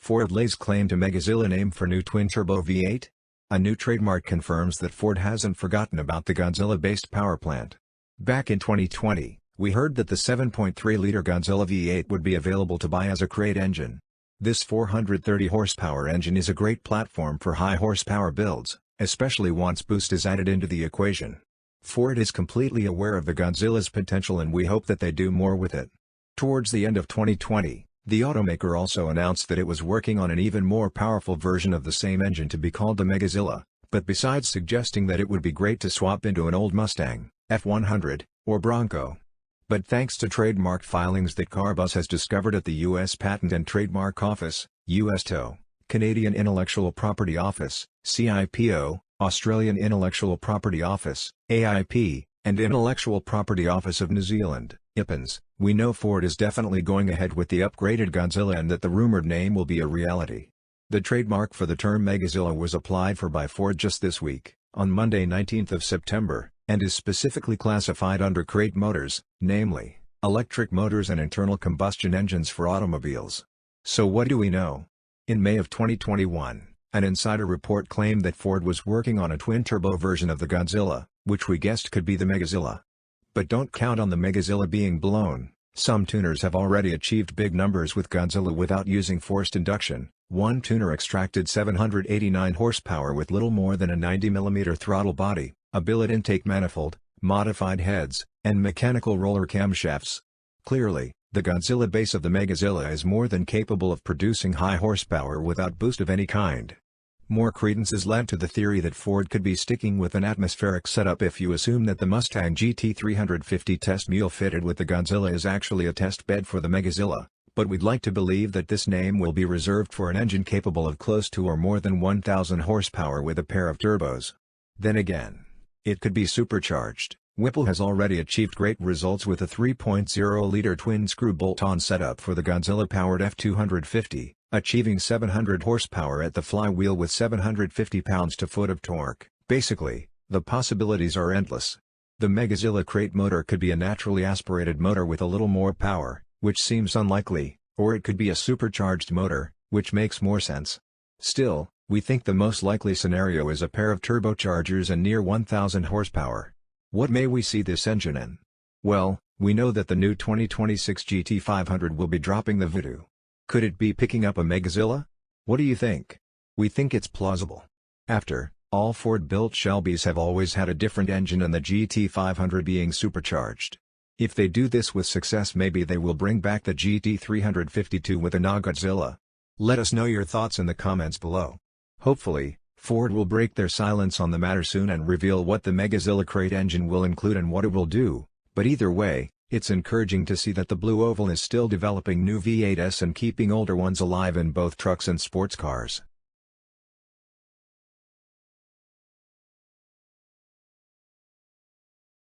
Ford lays claim to Megazilla name for new twin-turbo V8? A new trademark confirms that Ford hasn't forgotten about the Godzilla-based power plant. Back in 2020, we heard that the 7.3-liter Godzilla V8 would be available to buy as a crate engine. This 430 horsepower engine is a great platform for high horsepower builds, especially once boost is added into the equation. Ford is completely aware of the Godzilla's potential and we hope that they do more with it. Towards the end of 2020, the automaker also announced that it was working on an even more powerful version of the same engine to be called the Megazilla, but besides suggesting that it would be great to swap into an old Mustang, F100, or Bronco. But thanks to trademark filings that Carbus has discovered at the U.S. Patent and Trademark Office, USTO, Canadian Intellectual Property Office, CIPO, Australian Intellectual Property Office, AIP, and Intellectual Property Office of New Zealand, IPANZ, we know Ford is definitely going ahead with the upgraded Godzilla and that the rumored name will be a reality. The trademark for the term Megazilla was applied for by Ford just this week, on Monday 19th of September, and is specifically classified under crate motors, namely, electric motors and internal combustion engines for automobiles. So what do we know? In May of 2021, an insider report claimed that Ford was working on a twin-turbo version of the Godzilla, which we guessed could be the Megazilla. But don't count on the Megazilla being blown. Some tuners have already achieved big numbers with Godzilla without using forced induction. One tuner extracted 789 horsepower with little more than a 90mm throttle body, a billet intake manifold, modified heads, and mechanical roller camshafts. Clearly, the Godzilla base of the Megazilla is more than capable of producing high horsepower without boost of any kind. More credence is lent to the theory that Ford could be sticking with an atmospheric setup if you assume that the Mustang GT350 test mule fitted with the Godzilla is actually a test bed for the Megazilla, but we'd like to believe that this name will be reserved for an engine capable of close to or more than 1,000 horsepower with a pair of turbos. Then again, it could be supercharged. Whipple has already achieved great results with a 3.0-liter twin-screw bolt-on setup for the Godzilla-powered F250, achieving 700 horsepower at the flywheel with 750 pounds-to-foot of torque. Basically, the possibilities are endless. The Megazilla crate motor could be a naturally aspirated motor with a little more power, which seems unlikely, or it could be a supercharged motor, which makes more sense. Still, we think the most likely scenario is a pair of turbochargers and near 1,000 horsepower. What may we see this engine in? Well, we know that the new 2026 GT500 will be dropping the Voodoo. Could it be picking up a Megazilla? What do you think? We think it's plausible. After all, Ford-built Shelbies have always had a different engine and the GT500 being supercharged. If they do this with success, maybe they will bring back the GT352 with a Godzilla. Let us know your thoughts in the comments below. Hopefully, Ford will break their silence on the matter soon and reveal what the Megazilla crate engine will include and what it will do, but either way, it's encouraging to see that the Blue Oval is still developing new V8s and keeping older ones alive in both trucks and sports cars.